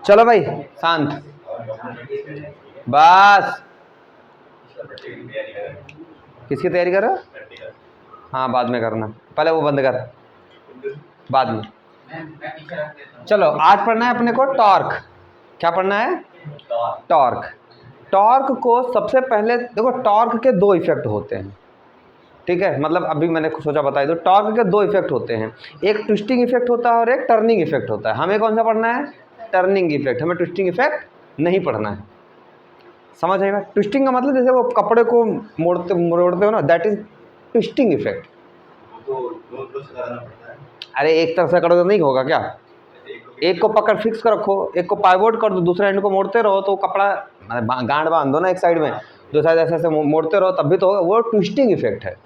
चलो भाई शांत, बस। किसकी तैयारी कर रहे हो? हाँ बाद में करना, पहले वो बंद कर, बाद में। चलो आज पढ़ना है अपने को टॉर्क। क्या पढ़ना है? टॉर्क। टॉर्क को सबसे पहले देखो, टॉर्क के दो इफेक्ट होते हैं, ठीक है? मतलब अभी मैंने सोचा बताई दो। टॉर्क के दो इफेक्ट होते हैं, एक ट्विस्टिंग इफेक्ट होता है और एक टर्निंग इफेक्ट होता है। हमें कौन सा पढ़ना है? Turning effect. हमें ट्विस्टिंग इफेक्ट नहीं पढ़ना है, समझ आएगा? ट्विस्टिंग का मतलब जैसे वो कपड़े को मोड़ते हो ना, दैट इज ट्विस्टिंग इफेक्ट। अरे एक तरफ से करो तो नहीं होगा क्या? एक को पकड़ फिक्स कर रखो, एक को पाइवोट कर दो, दूसरे एंड को मोड़ते रहो तो कपड़ा गांड बांध दो ना एक साइड में, दो साइड ऐसे ऐसे मोड़ते रहो तब भी तो होगा। वो ट्विस्टिंग इफेक्ट है।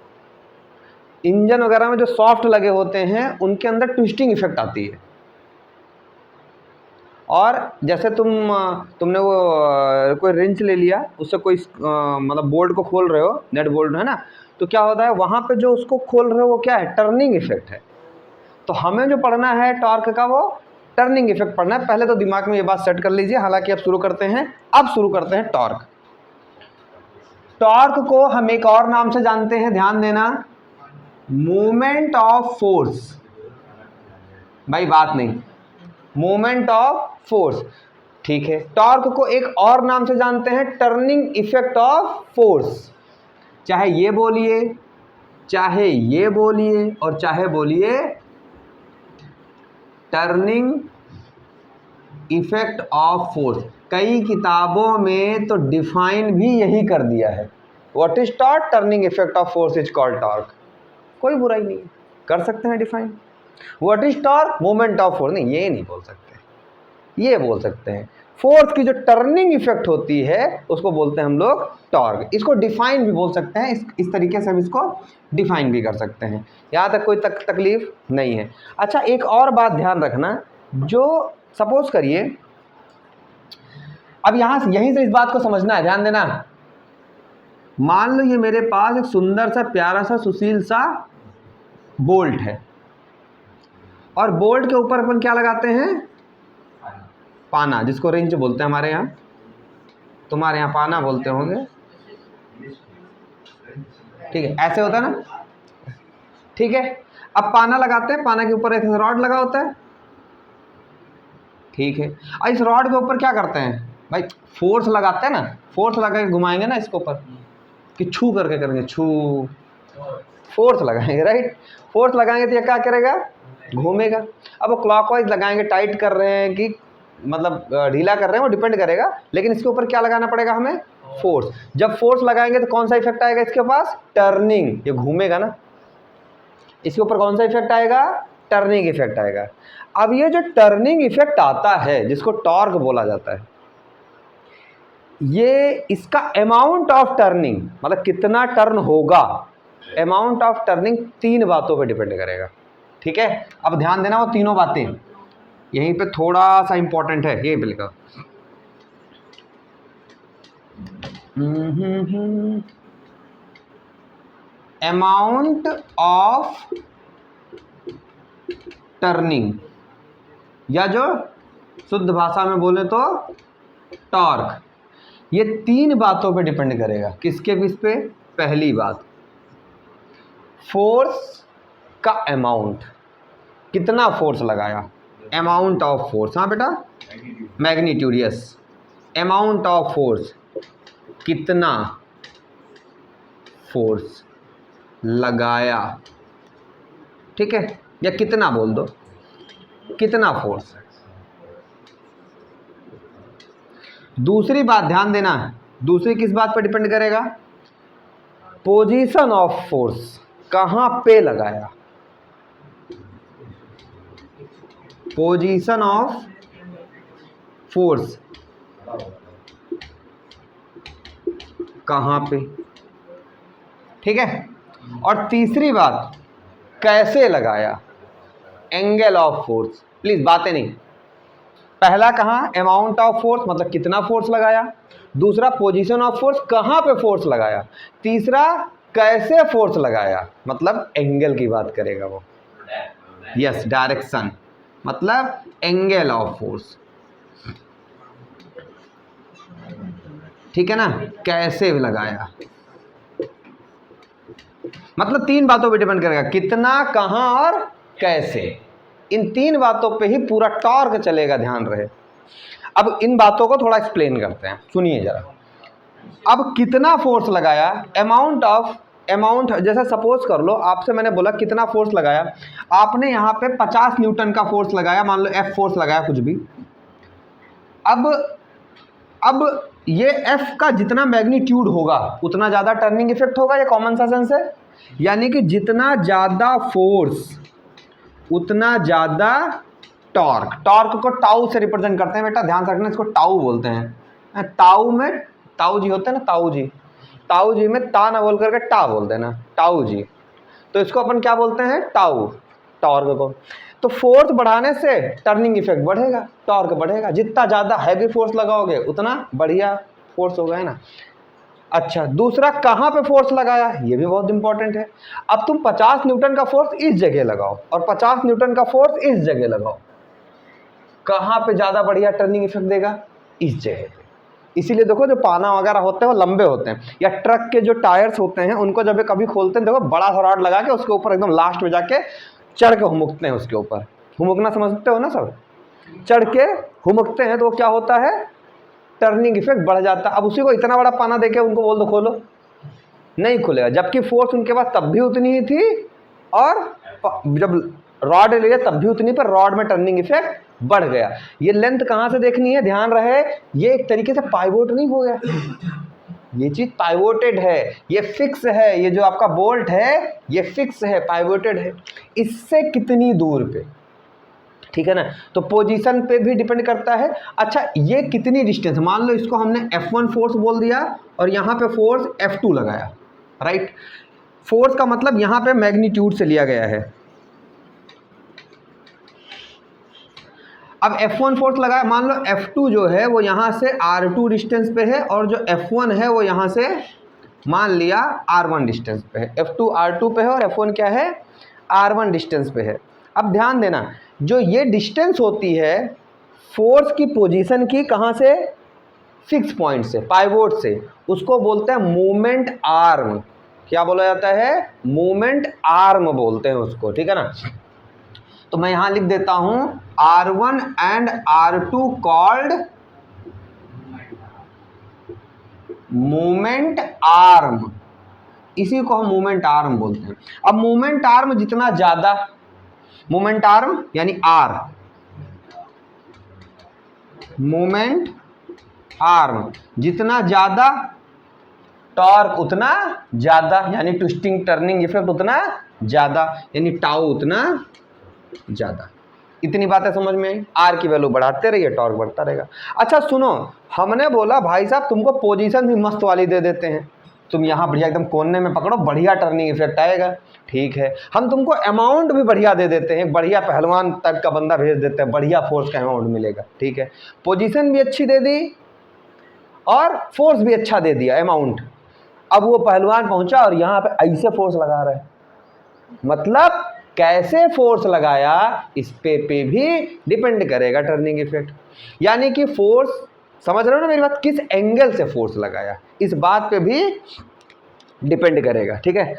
इंजन वगैरह में जो सॉफ्ट लगे होते हैं उनके अंदर ट्विस्टिंग इफेक्ट आती है। और जैसे तुमने वो कोई रिंच ले लिया, उससे कोई मतलब बोल्ट को खोल रहे हो, नेट बोल्ट है ना, तो क्या होता है वहाँ पे जो उसको खोल रहे हो वो क्या है? टर्निंग इफेक्ट है। तो हमें जो पढ़ना है टॉर्क का वो टर्निंग इफेक्ट पढ़ना है। पहले तो दिमाग में ये बात सेट कर लीजिए। हालांकि अब शुरू करते हैं टॉर्क। टॉर्क को हम एक और नाम से जानते हैं, ध्यान देना, मूवमेंट ऑफ फोर्स। भाई बात नहीं, मूवमेंट ऑफ फोर्स, ठीक है? टॉर्क को एक और नाम से जानते हैं, टर्निंग इफेक्ट ऑफ फोर्स। चाहे ये बोलिए, चाहे ये बोलिए, और चाहे बोलिए टर्निंग इफेक्ट ऑफ फोर्स। कई किताबों में तो डिफाइन भी यही कर दिया है, what is torque? Turning effect of force is called torque. कोई बुराई नहीं है, कर सकते हैं define. What is torque? Moment of force. नहीं, ये नहीं बोल सकते, ये बोल सकते हैं फोर्स की जो टर्निंग इफेक्ट होती है उसको बोलते हैं हम लोग टॉर्क। इसको डिफाइन भी बोल सकते हैं, इस तरीके से हम इसको डिफाइन भी कर सकते हैं। यहाँ तक कोई तकलीफ नहीं है। अच्छा एक और बात ध्यान रखना, जो सपोज करिए, अब यहीं से इस बात को समझना है, ध्यान देना। मान लो ये मेरे पास एक सुंदर सा प्यारा सा सुशील सा बोल्ट है, और बोल्ट के ऊपर अपन क्या लगाते हैं? पाना, जिसको रिंच बोलते हैं हमारे यहाँ, तुम्हारे यहाँ पाना बोलते होंगे, ठीक है? ऐसे होता है ना, ठीक है? अब पाना लगाते हैं, पाना के ऊपर एक रॉड लगा होता है, ठीक है? और इस रॉड के ऊपर क्या करते हैं भाई? फोर्स लगाते हैं ना, फोर्स लगा के घुमाएंगे ना इसके ऊपर, कि छू करके करेंगे, छू, फोर्स लगाएंगे, राइट? फोर्स लगाएंगे तो ये क्या करेगा? घूमेगा। अब वो क्लॉकवाइज लगाएंगे, टाइट कर रहे हैं कि मतलब ढीला कर रहे हैं, वो डिपेंड करेगा, लेकिन इसके ऊपर क्या लगाना पड़ेगा हमें? फोर्स। जब फोर्स लगाएंगे तो कौन सा इफेक्ट आएगा इसके पास? टर्निंग, ये घूमेगा ना, इसके ऊपर कौन सा इफेक्ट आएगा? टर्निंग इफेक्ट आएगा। अब ये जो टर्निंग इफेक्ट आता है जिसको टॉर्क बोला जाता है, ये इसका अमाउंट ऑफ टर्निंग, मतलब कितना टर्न होगा, अमाउंट ऑफ टर्निंग तीन बातों पे डिपेंड करेगा, ठीक है? अब ध्यान देना, वो तीनों बातें यहीं पे थोड़ा सा इंपॉर्टेंट है, ये बिल्कुल। अमाउंट ऑफ टर्निंग, या जो शुद्ध भाषा में बोले तो टॉर्क, ये तीन बातों पे डिपेंड करेगा। किसके किस पे? पहली बात, फोर्स का अमाउंट, कितना फोर्स लगाया, अमाउंट ऑफ फोर्स। हाँ बेटा, magnitude, yes, amount of force, कितना फोर्स लगाया, ठीक है? या कितना बोल दो, कितना फोर्स। दूसरी बात ध्यान देना, दूसरी किस बात पर डिपेंड करेगा? पोजीशन ऑफ फोर्स, कहां पे लगाया, पोजीशन ऑफ फोर्स कहां पे, ठीक है? और तीसरी बात, कैसे लगाया, एंगल ऑफ फोर्स। प्लीज बातें नहीं, पहला कहां? अमाउंट ऑफ फोर्स, मतलब कितना फोर्स लगाया। दूसरा पोजीशन ऑफ फोर्स, कहां पे फोर्स लगाया। तीसरा कैसे फोर्स लगाया, मतलब एंगल की बात करेगा वो, यस, डायरेक्शन, मतलब एंगल ऑफ फोर्स। ठीक है ना, कैसे लगाया, मतलब तीन बातों पे डिपेंड करेगा, कितना, कहां और कैसे। इन तीन बातों पे ही पूरा टॉर्क चलेगा, ध्यान रहे। अब इन बातों को थोड़ा एक्सप्लेन करते हैं, सुनिए जरा। अब कितना फोर्स लगाया, अमाउंट जैसा सपोज कर लो आपसे मैंने बोला कितना फोर्स लगाया, आपने यहाँ पे 50 न्यूटन का फोर्स लगाया, मान लो एफ फोर्स लगाया कुछ भी। अब ये एफ का जितना मैग्नीट्यूड होगा उतना ज़्यादा टर्निंग इफेक्ट होगा, ये कॉमन सा सेंस है। यानी कि जितना ज़्यादा फोर्स उतना ज़्यादा टॉर्क। टॉर्क को टाउ से रिप्रेजेंट करते हैं बेटा, ध्यान से रखना, इसको टाउ बोलते हैं। टाउ में ताऊ जी होते हैं ना, ताऊ जी में ता ना बोल करके टा बोल देना, ताऊ जी। तो इसको अपन क्या बोलते हैं, टाउ, टॉर्क को। तो फोर्स बढ़ाने से टर्निंग इफेक्ट बढ़ेगा, टॉर्क बढ़ेगा। जितना ज़्यादा हैवी फोर्स लगाओगे उतना बढ़िया फोर्स होगा, है ना। अच्छा, दूसरा कहाँ पे फोर्स लगाया, ये भी बहुत इंपॉर्टेंट है। अब तुम 50 न्यूटन का फोर्स इस जगह लगाओ और 50 न्यूटन का फोर्स इस जगह लगाओ, कहाँ पे ज़्यादा बढ़िया टर्निंग इफेक्ट देगा, इस जगह पे। इसीलिए देखो जो पाना वगैरह होते हैं वो लंबे होते हैं, या ट्रक के जो टायर्स होते हैं उनको जब कभी खोलते हैं देखो बड़ा सा रॉड लगा के उसके ऊपर एकदम लास्ट में जाके चढ़ के हुमुकते हैं, उसके ऊपर हुमुकना समझते हो ना सब, चढ़ के हुमुकते हैं, तो वो क्या होता है, टर्निंग इफेक्ट बढ़ जाता है। अब उसी को इतना बड़ा पाना देके उनको बोल दो खोलो, नहीं खुलेगा, जबकि फोर्स उनके पास तब भी उतनी ही थी और जब रॉड लिया तब भी उतनी, पर रॉड में टर्निंग इफेक्ट बढ़ गया। ये लेंथ कहाँ से देखनी है, ध्यान रहे, ये एक तरीके से पाइवोट नहीं हो गया, ये चीज पाइवोटेड है, ये फिक्स है, ये जो आपका बोल्ट है ये फिक्स है, पाइवोटेड है। इससे कितनी दूर पे, ठीक है ना, तो पोजीशन पे भी डिपेंड करता है। अच्छा, ये कितनी डिस्टेंस, मान लो इसको हमने F1 फोर्स बोल दिया और यहाँ पे फोर्स F2 लगाया, राइट। फोर्स का मतलब यहाँ पे मैग्नीट्यूड से लिया गया है। अब F1 फोर्स लगाया, मान लो F2 जो है वो यहाँ से R2 डिस्टेंस पे है और जो F1 है वो यहाँ से मान लिया R1 डिस्टेंस पे है। F2 R2 पे है और F1 क्या है, R1 डिस्टेंस पे है। अब ध्यान देना, जो ये डिस्टेंस होती है फोर्स की पोजीशन की, कहाँ से, फिक्स पॉइंट से, पाइवोट से, उसको बोलते हैं मूवमेंट आर्म। क्या बोला जाता है, मूवमेंट आर्म बोलते हैं उसको, ठीक है ना। तो मैं यहां लिख देता हूं R1 and R2 called movement arm, इसी को हम मूवमेंट आर्म बोलते हैं। अब मूवमेंट आर्म जितना ज्यादा, मूवमेंट आर्म यानी आर, मूवमेंट आर्म जितना ज्यादा, टॉर्क उतना ज्यादा, यानी ट्विस्टिंग टर्निंग इफेक्ट उतना ज्यादा, यानी टाउ उतना ज्यादा। इतनी बातें समझ में आई, आर की वैल्यू बढ़ाते रहिए, टॉर्क बढ़ता रहेगा। अच्छा सुनो, हमने बोला भाई साहब तुमको पोजीशन भी मस्त वाली दे देते हैं, तुम यहाँ बढ़िया एकदम कोने में पकड़ो, बढ़िया टर्निंग इफेक्ट आएगा, ठीक है। हम तुमको अमाउंट भी बढ़िया दे देते हैं, बढ़िया पहलवान टाइप का बंदा भेज देते हैं, बढ़िया फोर्स का अमाउंट मिलेगा, ठीक है। पोजीशन भी अच्छी दे दी और फोर्स भी अच्छा दे दिया, अमाउंट। अब वो पहलवान पहुंचा और यहाँ पे ऐसे फोर्स लगा रहा है, मतलब कैसे फोर्स लगाया इस पे भी डिपेंड करेगा टर्निंग इफेक्ट। यानी कि फोर्स, समझ रहे हो ना मेरी बात, किस एंगल से फोर्स लगाया इस बात पे भी डिपेंड करेगा, ठीक है।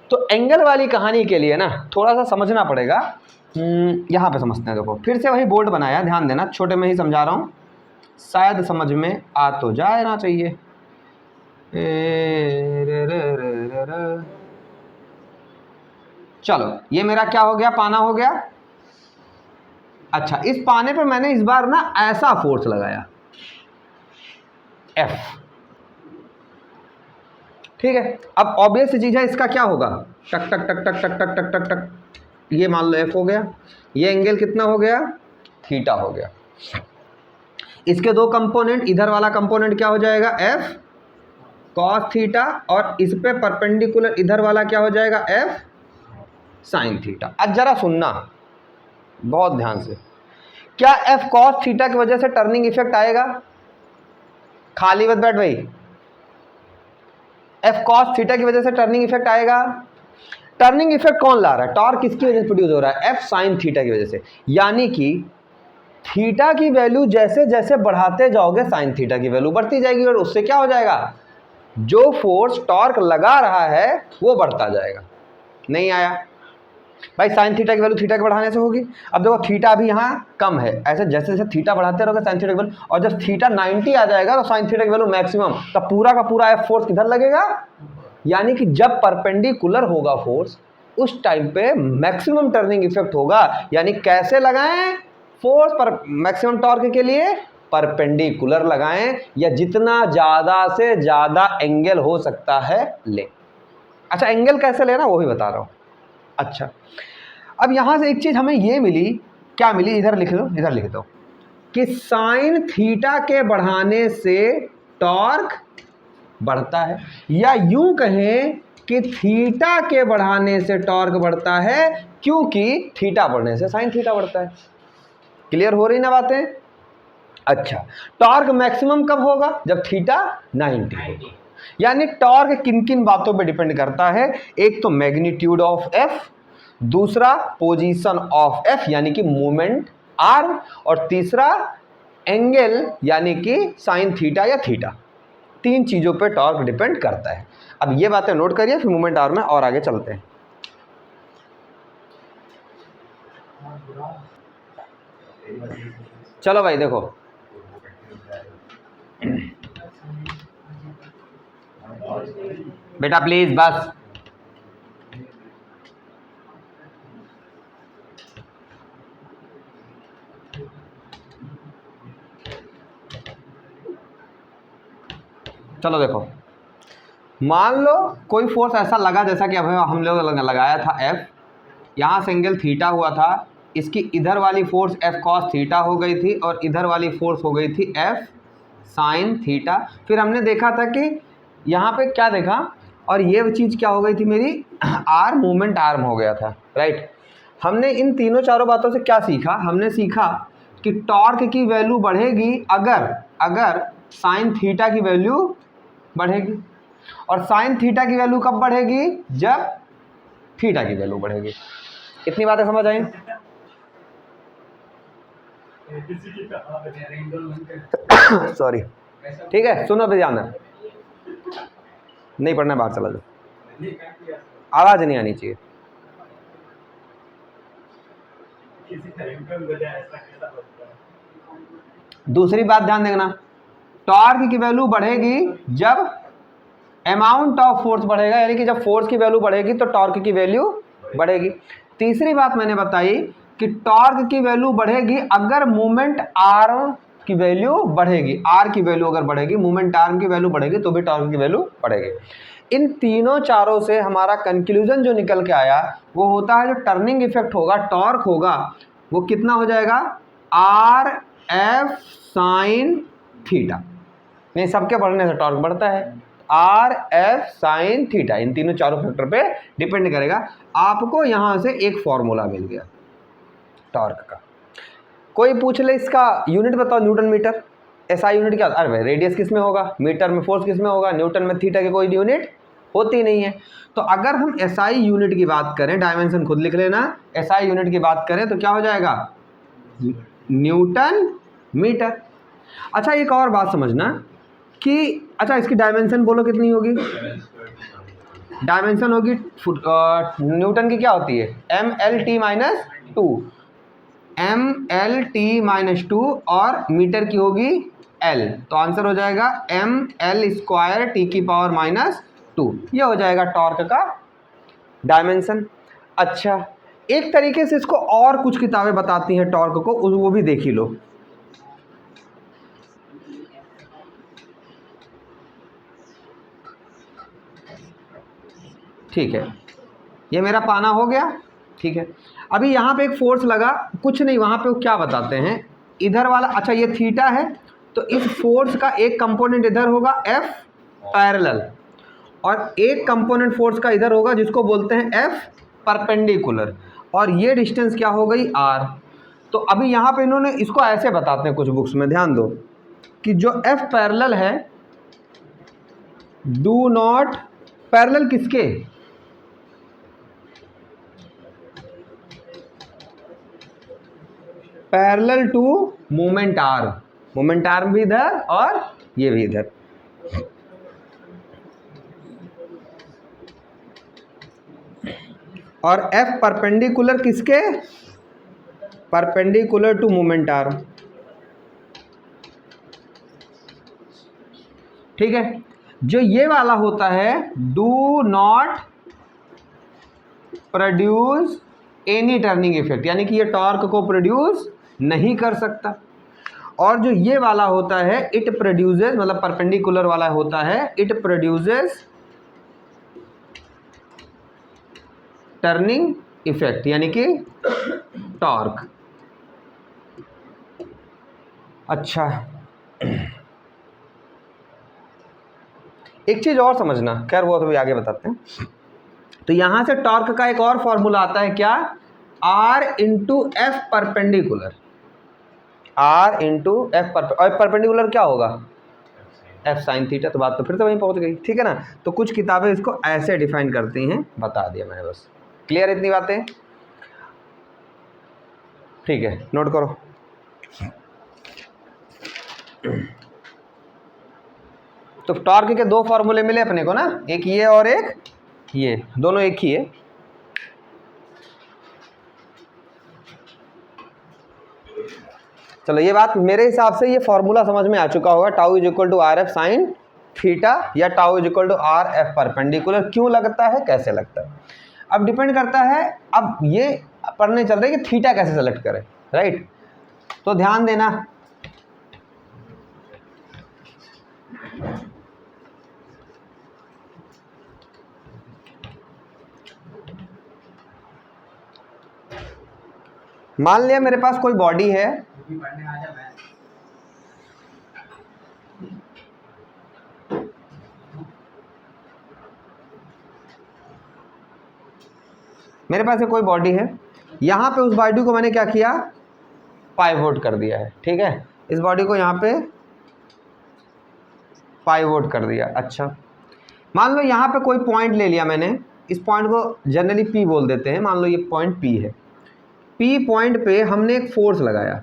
तो एंगल वाली कहानी के लिए ना थोड़ा सा समझना पड़ेगा, यहाँ पे समझते हैं। देखो फिर से वही बोर्ड बनाया, ध्यान देना, छोटे में ही समझा रहा हूँ, शायद समझ में आ तो जाना चाहिए। चलो ये मेरा क्या हो गया, पाना हो गया। अच्छा, इस पाने पे मैंने इस बार ना ऐसा फोर्स लगाया F, ठीक है। अब ऑब्वियस चीज है, इसका क्या होगा, टक टक टक टक टक टक टक टक टक, ये मान लो F हो गया, ये एंगल कितना हो गया, थीटा हो गया। इसके दो कंपोनेंट, इधर वाला कंपोनेंट क्या हो जाएगा, F कॉस थीटा, और इस पे परपेंडिकुलर इधर वाला क्या हो जाएगा, F साइन थीटा। अब जरा सुनना बहुत ध्यान से, क्या F कॉस थीटा की वजह से टर्निंग इफेक्ट आएगा, खाली मत बैठ भाई, F कॉस थीटा की वजह से टर्निंग इफेक्ट आएगा। टर्निंग इफेक्ट कौन ला रहा है, टॉर्क किसकी वजह से प्रोड्यूस हो रहा है, F साइन थीटा की वजह से। यानी कि थीटा की वैल्यू जैसे जैसे बढ़ाते जाओगे साइन थीटा की वैल्यू बढ़ती जाएगी, और उससे क्या हो जाएगा, जो फोर्स टॉर्क लगा रहा है वो बढ़ता जाएगा। नहीं आया भाई, साइन थीटा की वैल्यू थीटा के बढ़ाने से होगी। अब देखो थीटा अभी यहाँ कम है, ऐसे जैसे जैसे थीटा बढ़ाते रहोगे साइन थीटा की वैल्यू, और जब थीटा 90 आ जाएगा तो साइन थीटा की वैल्यू मैक्सिमम, तब पूरा का पूरा एफ फोर्स किधर लगेगा, यानी कि जब परपेंडिकुलर होगा फोर्स उस टाइम पे मैक्सिमम टर्निंग इफेक्ट होगा। यानी कैसे लगाएं फोर्स पर मैक्सिमम टॉर्क के लिए, परपेंडिकुलर लगाएं, या जितना ज्यादा से ज्यादा एंगल हो सकता है ले। अच्छा एंगल कैसे लेना वो भी बता रहा हूं। अच्छा अब यहां से एक चीज हमें ये मिली, क्या मिली, इधर लिख लो, इधर लिख दो कि साइन थीटा के बढ़ाने से टॉर्क बढ़ता है, या यूं कहें कि थीटा के बढ़ाने से टॉर्क बढ़ता है, क्योंकि थीटा बढ़ने से साइन थीटा बढ़ता है। क्लियर हो रही ना बातें। अच्छा टॉर्क मैक्सिमम कब होगा, जब थीटा 90 हो। यानी टॉर्क किन किन बातों पे डिपेंड करता है, एक तो मैग्नीट्यूड ऑफ एफ, दूसरा पोजीशन ऑफ एफ यानी कि मूवमेंट आर, और तीसरा एंगल यानी कि साइन थीटा या थीटा। तीन चीजों पे टॉर्क डिपेंड करता है। अब ये बातें नोट करिए, फिर मूवमेंट आर में और आगे चलते हैं। चलो भाई देखो, बेटा प्लीज बस, चलो देखो, मान लो कोई फोर्स ऐसा लगा जैसा कि अभी हम लोग लगाया था एफ, यहाँ से एंगल थीटा हुआ था, इसकी इधर वाली फोर्स एफ कॉस थीटा हो गई थी और इधर वाली फोर्स हो गई थी एफ साइन थीटा। फिर हमने देखा था कि यहाँ पे क्या देखा, और ये चीज़ क्या हो गई थी मेरी, आर मूवमेंट आर्म हो गया था, राइट। हमने इन तीनों चारों बातों से क्या सीखा, हमने सीखा कि टॉर्क की वैल्यू बढ़ेगी अगर साइन थीटा की वैल्यू बढ़ेगी, और साइन थीटा की वैल्यू कब बढ़ेगी, जब थीटा की वैल्यू बढ़ेगी। इतनी बातें समझ आई। सॉरी, ठीक है, सुनो भी ध्यान, नहीं पढ़ना बाहर चला जाओ, आवाज नहीं आनी चाहिए। दूसरी बात ध्यान देना, टॉर्क की वैल्यू बढ़ेगी जब अमाउंट ऑफ फोर्स बढ़ेगा, यानी कि जब फोर्स की वैल्यू बढ़ेगी तो टॉर्क की वैल्यू बढ़ेगी। तीसरी बात मैंने बताई कि टॉर्क की वैल्यू बढ़ेगी अगर मूवमेंट आर्म की वैल्यू बढ़ेगी, आर की वैल्यू अगर बढ़ेगी, मूवमेंट आर्म की वैल्यू बढ़ेगी तो भी टॉर्क की वैल्यू बढ़ेगी। इन तीनों चारों से हमारा कंक्लूजन जो निकल के आया वो होता है, जो टर्निंग इफेक्ट होगा, टॉर्क होगा, वो कितना हो जाएगा, आर एफ साइन थीटा। नहीं, सबके बढ़ने से टॉर्क बढ़ता है, आर एफ साइन थीटा, इन तीनों चारों फैक्टर पे डिपेंड करेगा। आपको यहां से एक फॉर्मूला मिल गया टॉर्क का। कोई पूछ ले इसका यूनिट बताओ, न्यूटन मीटर, एसआई यूनिट क्या, अरे भाई रेडियस किस में होगा, मीटर में फोर्स किस में होगा, न्यूटन में थीटा की कोई यूनिट होती नहीं है। तो अगर हम एसआई यूनिट की बात करें, डायमेंशन खुद लिख लेना, एसआई यूनिट की बात करें तो क्या हो जाएगा, न्यूटन मीटर। अच्छा एक और बात समझना कि अच्छा इसकी डायमेंशन बोलो कितनी होगी, डायमेंशन होगी न्यूटन की क्या होती है, M L T minus two, M L T minus two, और मीटर की होगी एल, तो आंसर हो जाएगा एम एल स्क्वायर टी की पावर माइनस टू। ये हो जाएगा टॉर्क का डायमेंशन। अच्छा एक तरीके से इसको और कुछ किताबें बताती हैं टॉर्क को, वो भी देख ही लो। ठीक है, ये मेरा पाना हो गया, ठीक है। अभी यहाँ पे एक फोर्स लगा, कुछ नहीं, वहाँ पे वो क्या बताते हैं, इधर वाला, अच्छा ये थीटा है, तो इस फोर्स का एक कंपोनेंट इधर होगा एफ पैरेलल, और एक कंपोनेंट फोर्स का इधर होगा जिसको बोलते हैं एफ परपेंडिकुलर, और ये डिस्टेंस क्या हो गई आर। तो अभी यहाँ पे इन्होंने इसको ऐसे बताते हैं कुछ बुक्स में, ध्यान दो कि जो एफ पैरेलल है, डू नॉट पैरेलल किसके, parallel to moment arm, moment arm भी इधर और ये भी इधर। और F परपेंडिकुलर किसके, परपेंडिकुलर टू मोमेंट आर्म। ठीक है, जो ये वाला होता है do not produce any turning effect, यानी कि ये टॉर्क को प्रोड्यूस नहीं कर सकता। और जो ये वाला होता है इट प्रोड्यूसेस, मतलब परपेंडिकुलर वाला होता है इट प्रोड्यूसेस टर्निंग इफेक्ट, यानी कि टॉर्क। अच्छा, एक चीज और समझना, खैर वो तो भी आगे बताते हैं। तो यहां से टॉर्क का एक और फॉर्मूला आता है, क्या, R into F perpendicular, R into F perpendicular क्या होगा, F साइन थीटा। तो बात तो फिर तो वहीं पहुंच गई, ठीक है ना। तो कुछ किताबें इसको ऐसे डिफाइन करती हैं, बता दिया मैंने बस। क्लियर इतनी बातें, ठीक है, नोट करो। तो टॉर्क के दो फॉर्मूले मिले अपने को ना, एक ये और एक ये, दोनों एक ही है। चलो, ये बात मेरे हिसाब से ये फॉर्मूला समझ में आ चुका होगा, tau is equal to r F sine theta या tau is equal to r f perpendicular. क्यों लगता है, कैसे लगता है, अब डिपेंड करता है। अब ये पढ़ने चल रहे हैं कि थीटा कैसे सेलेक्ट करें, राइट। तो ध्यान देना, मान लिया मेरे पास कोई बॉडी है, मेरे पास कोई बॉडी है, यहाँ पे उस बॉडी को मैंने क्या किया, पाइवोट कर दिया है, ठीक है। इस बॉडी को यहाँ पे पाइवोट कर दिया। अच्छा, मान लो यहाँ पे कोई पॉइंट ले लिया मैंने, इस पॉइंट को जनरली P बोल देते हैं, मान लो ये पॉइंट P है। P पॉइंट पे हमने एक फोर्स लगाया,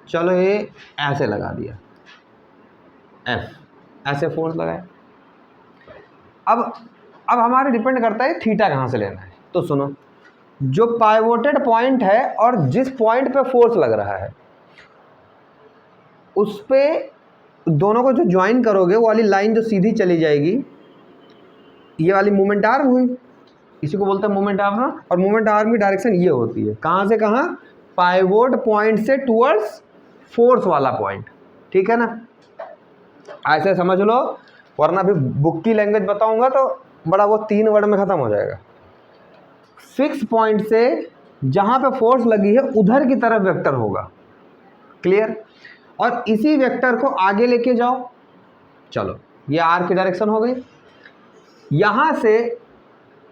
चलो ये ऐसे लगा दिया, F ऐसे फोर्स लगाया। अब हमारे डिपेंड करता है थीटा कहाँ से लेना है। तो सुनो, जो पाइवोटेड पॉइंट है और जिस पॉइंट पे फोर्स लग रहा है उस पे दोनों को जो ज्वाइन करोगे, वो वाली लाइन जो सीधी चली जाएगी, ये वाली मोमेंट आर्म हुई, इसी को बोलते हैं मोमेंट आर्म। और मोमेंट आर्म की डायरेक्शन ये होती है, कहाँ से कहाँ, पाइवोट पॉइंट से टुवर्ड्स फोर्स वाला पॉइंट, ठीक है ना। ऐसे समझ लो, वरना भी बुक की लैंग्वेज बताऊंगा तो बड़ा वो 3 वर्ड में खत्म हो जाएगा। फिक्स पॉइंट से जहां पे फोर्स लगी है उधर की तरफ वेक्टर होगा, क्लियर। और इसी वेक्टर को आगे लेके जाओ, चलो ये आर की डायरेक्शन हो गई। यहां से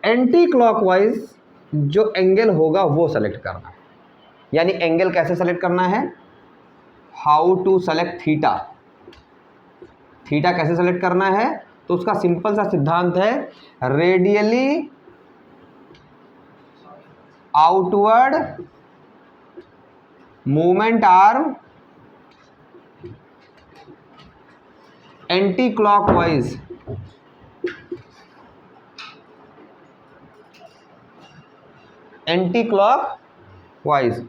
एंटी क्लॉकवाइज जो एंगल होगा वो सेलेक्ट करना है। यानी एंगल कैसे सेलेक्ट करना है, how to select theta, theta कैसे सेलेक्ट करना है, तो उसका सिंपल सा सिद्धांत है, radially outward movement arm anticlockwise, anticlockwise.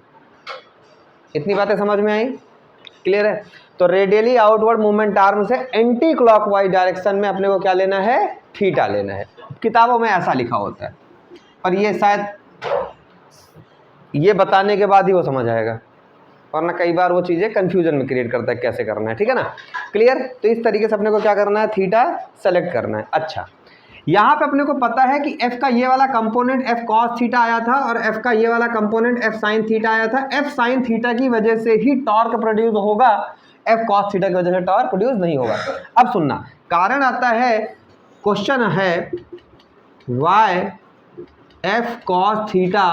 इतनी बातें समझ में आई, क्लियर है। तो रेडियली आउटवर्ड मूवमेंट आर्म से एंटी क्लॉकवाइज डायरेक्शन में अपने को क्या लेना है, थीटा लेना है। किताबों में ऐसा लिखा होता है, और ये शायद ये बताने के बाद ही वो समझ आएगा, वरना कई बार वो चीज़ें कंफ्यूजन में क्रिएट करता है कैसे करना है, ठीक है ना, क्लियर। तो इस तरीके से अपने को क्या करना है, थीटा सेलेक्ट करना है। अच्छा, यहाँ पे अपने को पता है कि F का ये वाला कंपोनेंट F cos थीटा आया था और F का ये वाला कंपोनेंट F sin थीटा आया था। F sin थीटा की वजह से ही टॉर्क प्रोड्यूस होगा, F cos थीटा की वजह से टॉर्क प्रोड्यूस नहीं होगा। अब सुनना, कारण आता है, क्वेश्चन है why F cos theta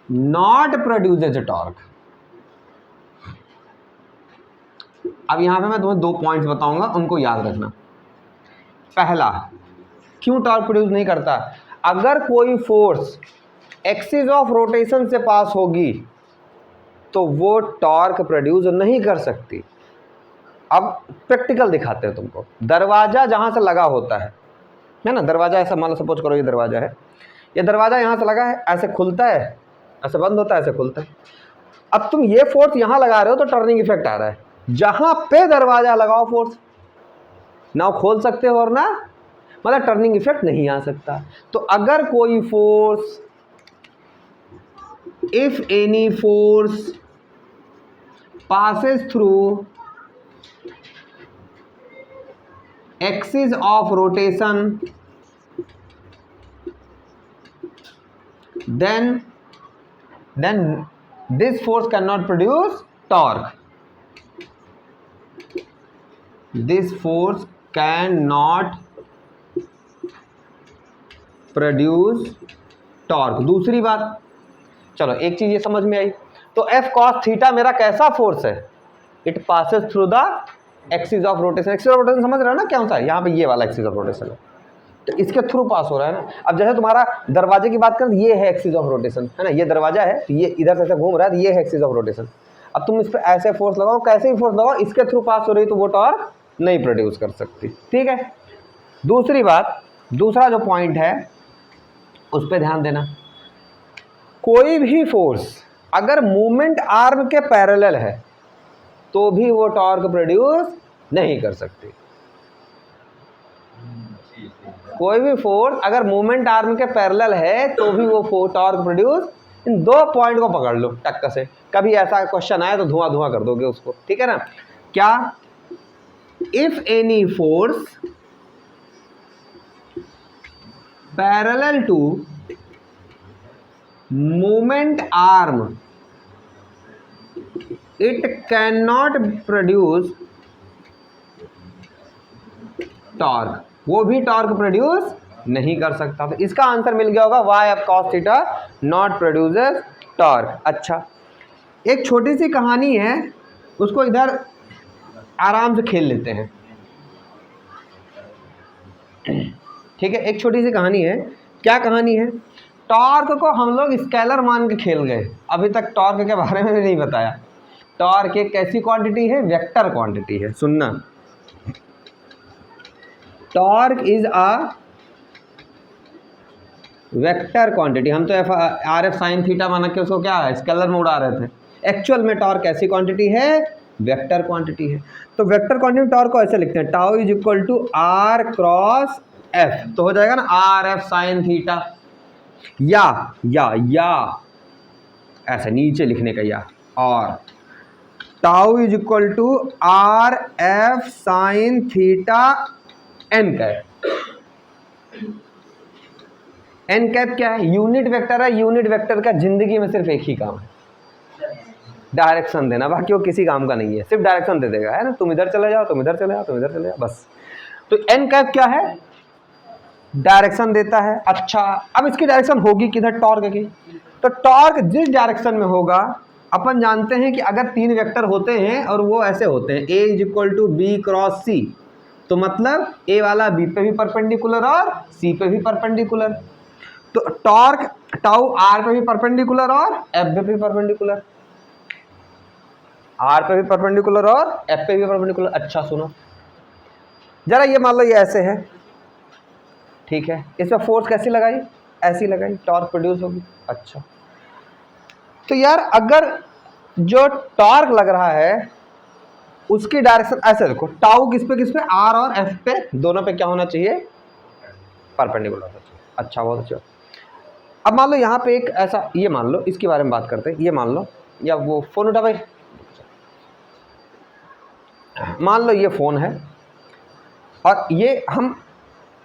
not produces torque. अब यहाँ पे मैं तुम्हें 2 पॉइंट्स बताऊंगा, उनको याद रखना। पहला, क्यों टॉर्क प्रोड्यूस नहीं करता, अगर कोई फोर्स एक्सिस ऑफ रोटेशन से पास होगी तो वो टॉर्क प्रोड्यूस नहीं कर सकती। अब प्रैक्टिकल दिखाते हैं तुमको। दरवाजा जहां से लगा होता है ना, दरवाजा ऐसा मान लो, सपोज करो ये दरवाजा है, ये दरवाजा यहां से लगा है, ऐसे खुलता है, ऐसे बंद होता है, ऐसे खुलता है। अब तुम ये फोर्स यहां लगा रहे हो तो टर्निंग इफेक्ट आ रहा है। जहां पे दरवाजा लगाओ फोर्स, ना खोल सकते हो और ना मतलब टर्निंग इफेक्ट नहीं आ सकता। तो अगर कोई force, if any force passes through axis of rotation, then this force cannot produce torque. This force cannot produce torque। दूसरी बात, चलो एक चीज ये समझ में आई। तो एफ कॉस थीटा मेरा कैसा फोर्स है? It passes through the axis of rotation. Axis of rotation समझ रहे हो ना क्या होता है? यहाँ पे ये वाला एक्सिस ऑफ रोटेशन है, तो इसके थ्रू पास हो रहा है ना। अब जैसे तुम्हारा दरवाजे की बात करें, ये है एक्सिस ऑफ रोटेशन, है ना, ये दरवाजा है, तो ये इधर से ऐसे घूम रहा है, तो ये है एक्सिस ऑफ रोटेशन। अब तुम इस पर ऐसे फोर्स लगाओ, कैसे ही फोर्स लगाओ, इसके थ्रू पास हो रही तो वो टॉर्क नहीं प्रोड्यूस कर सकती। ठीक है। दूसरी बात, दूसरा जो पॉइंट है उस पर ध्यान देना। कोई भी फोर्स अगर मूवमेंट आर्म के पैरेलल है तो भी वो टॉर्क प्रोड्यूस नहीं कर सकती। कोई भी फोर्स अगर मूवमेंट आर्म के पैरेलल है तो भी वो टॉर्क प्रोड्यूस, इन दो पॉइंट को पकड़ लो टक्कर से। कभी ऐसा क्वेश्चन आए तो धुआं धुआं कर दोगे उसको, ठीक है ना। क्या? If any force parallel to movement arm, it can not produce torque, वो भी टॉर्क प्रोड्यूस नहीं कर सकता। तो इसका आंसर मिल गया होगा, why F cos theta not produces torque. अच्छा, एक छोटी सी कहानी है, उसको इधर आराम से खेल लेते हैं। ठीक है, एक छोटी सी कहानी है। क्या कहानी है? टॉर्क को हम लोग स्केलर मान के खेल गए, अभी तक टॉर्क के बारे में भी नहीं बताया। टॉर्क एक कैसी क्वांटिटी है? वेक्टर क्वांटिटी है। सुनना, torque is a vector quantity. हम तो आर एफ साइन थीटा मान के उसको क्या है, स्केलर में उड़ा रहे थे। एक्चुअल में टॉर्क ऐसी क्वांटिटी है, वेक्टर क्वांटिटी है। तो वेक्टर क्वांटिटी टॉर्क को ऐसे लिखते हैं, tau is equal to r cross F, तो हो जाएगा ना आर एफ साइन थीटा, या ऐसे नीचे लिखने का, या और tau is equal to r F sine theta n cap. N cap क्या है? यूनिट वेक्टर है। यूनिट वेक्टर का जिंदगी में सिर्फ एक ही काम है, डायरेक्शन देना, बाकी वो किसी काम का नहीं है, सिर्फ डायरेक्शन दे देगा, है ना। तुम इधर चले जाओ, तुम इधर चले जाओ, तुम इधर चले जाओ, बस। तो एन कैप क्या है? डायरेक्शन देता है। अच्छा, अब इसकी डायरेक्शन होगी किधर? टॉर्क की। तो टॉर्क जिस डायरेक्शन में होगा, अपन जानते हैं कि अगर तीन वेक्टर होते हैं और वो ऐसे होते हैं, a is equal to b cross c, तो मतलब ए वाला बी पे भी परपेंडिकुलर और सी पे भी परपेंडिकुलर। तो टॉर्क टाउ आर पे भी परपेंडिकुलर और एफ पे भी परपेंडिकुलर, आर पे भी परपेंडिकुलर और एफ पे भी परपेंडिकुलर। अच्छा सुनो जरा, ये मान लो ये ऐसे है, ठीक है, इसमें फोर्स कैसी लगाई? ऐसी लगाई, टॉर्क प्रोड्यूस होगी। अच्छा, तो यार अगर जो टॉर्क लग रहा है उसकी डायरेक्शन ऐसे देखो, टाउ किस पे? आर और एफ पे, दोनों पे क्या होना चाहिए? परपेंडिकुलर होना चाहिए। अच्छा, बहुत अच्छा। अब मान लो यहाँ पे एक ऐसा, ये मान लो, इसके बारे में बात करते हैं। ये मान लो, या वो फोन उठा भाई, मान लो ये फोन है और ये हम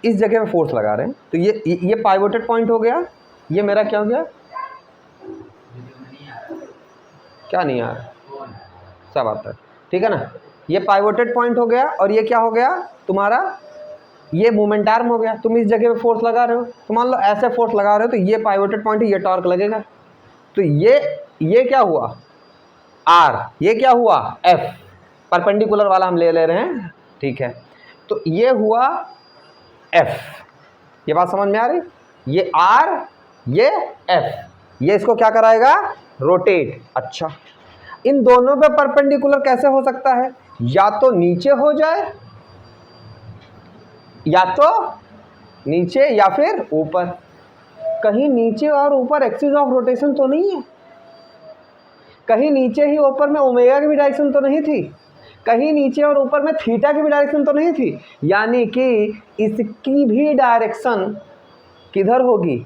इस जगह में फोर्स लगा रहे हैं, तो ये पाइवोटेड पॉइंट हो गया। ये मेरा क्या हो गया? क्या नहीं आ रहा? सब आता है, ठीक है ना। ये पाइवोटेड पॉइंट हो गया और ये क्या हो गया तुम्हारा? ये मोमेंट आर्म हो गया। तुम इस जगह पे फोर्स लगा रहे हो, तो मान लो ऐसे फोर्स लगा रहे हो, तो ये पाइवोटेड पॉइंट है, ये टॉर्क लगेगा। तो ये क्या हुआ? आर, ये क्या हुआ? एफ, परपेंडिकुलर वाला हम ले रहे हैं, ठीक है। तो ये हुआ एफ, ये बात समझ में आ रही? ये आर ये F, ये इसको क्या कराएगा, रोटेट। अच्छा, इन दोनों पे परपेंडिकुलर कैसे हो सकता है, या तो नीचे हो जाए, या तो नीचे या फिर ऊपर। कहीं नीचे और ऊपर एक्सिस ऑफ रोटेशन तो नहीं है, कहीं नीचे ही ऊपर में ओमेगा की भी डायरेक्शन तो नहीं थी, कहीं नीचे और ऊपर में थीटा की भी डायरेक्शन तो नहीं थी, यानी कि इसकी भी डायरेक्शन किधर होगी,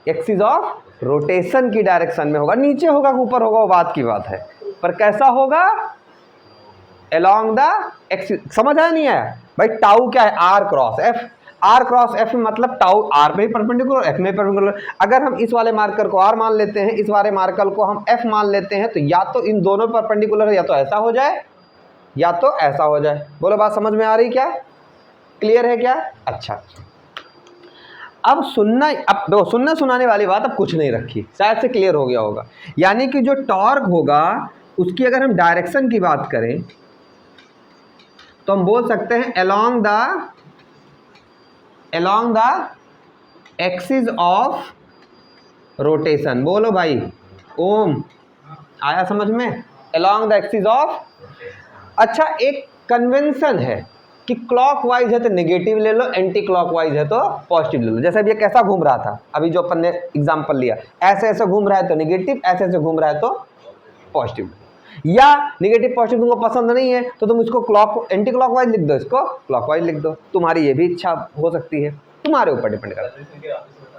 एक्सिस ऑफ रोटेशन की डायरेक्शन में होगा। नीचे होगा ऊपर होगा वो बात की बात है, पर कैसा होगा, अलोंग द एक्सिस। समझ आया नहीं आया भाई, टाउ क्या है, r cross F, r cross F मतलब टाउ आर पे ही परपेंडिकुलर, एफ में परपेंडिकुलर। अगर हम इस वाले मार्कर को आर मान लेते हैं, इस वाले मार्कर को हम एफ मान लेते हैं, तो या तो इन दोनों परपेंडिकुलर है, या तो ऐसा हो जाए या तो ऐसा हो जाए। बोलो बात समझ में आ रही क्या, क्लियर है क्या? अच्छा, अब सुनना, अब दो सुनना सुनाने वाली बात अब कुछ नहीं रखी, शायद से क्लियर हो गया होगा। यानी कि जो टॉर्क होगा उसकी अगर हम डायरेक्शन की बात करें तो हम बोल सकते हैं along the axis of rotation. बोलो भाई ओम, आया समझ में, अलोंग द एक्सिस ऑफ। अच्छा, एक कन्वेंशन है कि क्लॉकवाइज है तो नेगेटिव ले लो, एंटी क्लॉकवाइज है तो पॉजिटिव ले लो। जैसे अभी ये कैसा घूम रहा था, अभी जो अपन ने एग्जांपल लिया, ऐसे ऐसे घूम रहा है तो नेगेटिव, ऐसे ऐसे घूम रहा है तो पॉजिटिव। या नेगेटिव पॉजिटिव तुमको पसंद नहीं है तो तुम इसको एंटी क्लॉकवाइज लिख दो, इसको क्लॉकवाइज लिख दो, तुम्हारी ये भी इच्छा हो सकती है, तुम्हारे ऊपर डिपेंड करता है।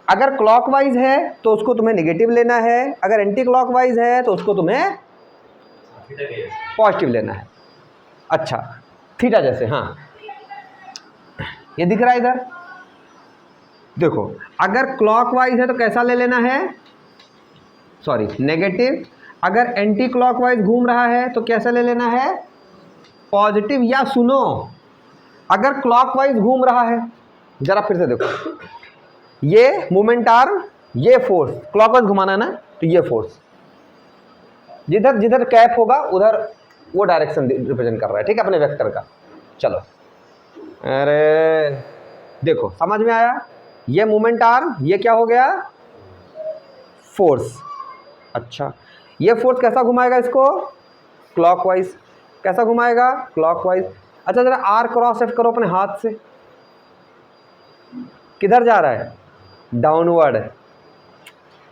अगर क्लॉकवाइज है तो उसको तुम्हें नेगेटिव लेना है, अगर एंटी क्लॉकवाइज है तो उसको तुम्हें पॉजिटिव लेना है। अच्छा, थीटा जैसे, हाँ ये दिख रहा है इधर, देखो अगर क्लॉकवाइज है तो कैसा ले लेना है, सॉरी नेगेटिव। अगर एंटी क्लॉकवाइज घूम रहा है तो कैसा ले लेना है, पॉजिटिव। या सुनो, अगर क्लॉकवाइज घूम रहा है, जरा फिर से देखो, ये मोमेंट आर्म, ये फोर्स, क्लॉकवाइज घुमाना है ना, तो ये फोर्स जिधर जिधर कैप होगा उधर वो डायरेक्शन रिप्रेजेंट कर रहा है, ठीक है, अपने वेक्टर का। चलो, अरे देखो समझ में आया, ये मोमेंट आर्म, ये क्या हो गया, फोर्स। अच्छा, ये फोर्स कैसा घुमाएगा इसको, क्लॉकवाइज। कैसा घुमाएगा, क्लॉकवाइज। अच्छा, जरा आर क्रॉस एफ करो अपने हाथ से, किधर जा रहा है, डाउनवर्ड।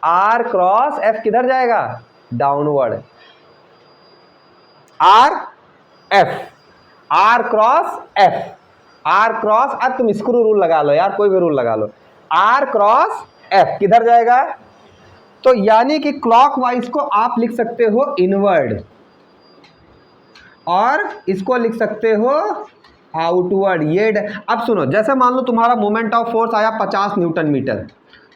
आर क्रॉस एफ किधर जाएगा, downward. R F, r cross F, r cross, अब तुम स्क्रू रूल लगा लो यार, कोई भी रूल लगा लो, आर क्रॉस एफ किधर जाएगा। तो यानी कि क्लॉकवाइज को आप लिख सकते हो इनवर्ड, और इसको लिख सकते हो आउटवर्ड। ये अब सुनो, जैसे मान लो तुम्हारा मोमेंट ऑफ फोर्स आया 50 न्यूटन मीटर,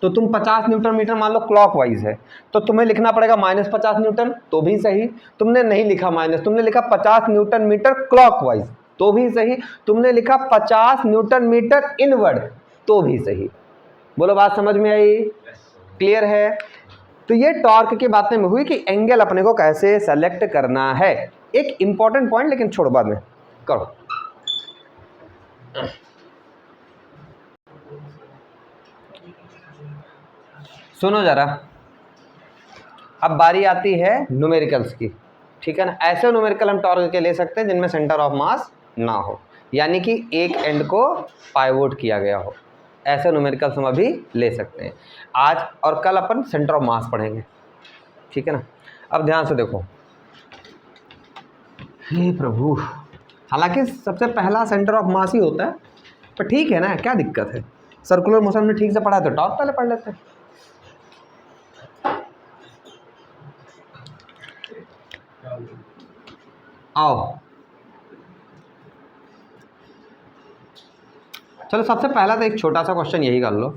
तो तुम 50 न्यूटन मीटर मान लो क्लॉकवाइज है, तो तुम्हें लिखना पड़ेगा -50 न्यूटन, तो भी सही। तुमने नहीं लिखा माइनस, तुमने लिखा 50 न्यूटन मीटर क्लॉकवाइज, तो भी सही। तुमने लिखा 50 न्यूटन मीटर इनवर्ड, तो भी सही। बोलो बात समझ में आई, क्लियर है? तो ये टॉर्क की बातें में हुई कि एंगल अपने को कैसे सेलेक्ट करना है। एक इंपॉर्टेंट पॉइंट, लेकिन छोड़ो बाद में करो। सुनो जरा, अब बारी आती है न्यूमेरिकल्स की, ठीक है ना। ऐसे न्यूमेरिकल हम टॉर्क के ले सकते हैं जिनमें सेंटर ऑफ मास ना हो, यानी कि एक एंड को पाइवोट किया गया हो, ऐसे न्यूमेरिकल्स हम अभी ले सकते हैं। आज और कल अपन सेंटर ऑफ मास पढ़ेंगे, ठीक है ना। अब ध्यान से देखो, हे प्रभु, हालांकि सबसे पहला सेंटर ऑफ मास ही होता है, पर ठीक है ना, क्या दिक्कत है, सर्कुलर मोशन में ठीक से पढ़ा तो टॉर्क पहले पढ़ लेते हैं। आओ, चलो सबसे पहला तो एक छोटा सा क्वेश्चन यही कर लो।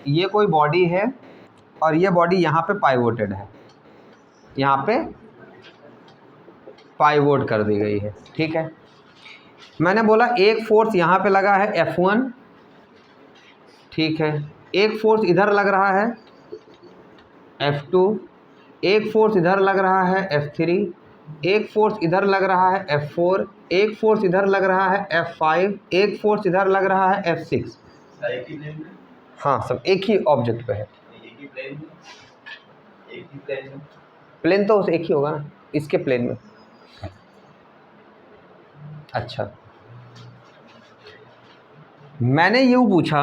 ये कोई बॉडी है और ये बॉडी यहाँ पे पाइवोटेड है, यहाँ पे पाइवोट कर दी गई है, ठीक है। मैंने बोला एक फोर्स यहाँ पे लगा है F1, ठीक है, एक फोर्स इधर लग रहा है F2, एक फोर्स इधर लग रहा है F3, एक फोर्स इधर लग रहा है F4, एक फोर्स इधर लग रहा है F5, एक फोर्स इधर लग रहा है F6। हाँ सब एक ही ऑब्जेक्ट पे है, प्लेन तो उस एक ही होगा ना, इसके प्लेन में। अच्छा मैंने यूं पूछा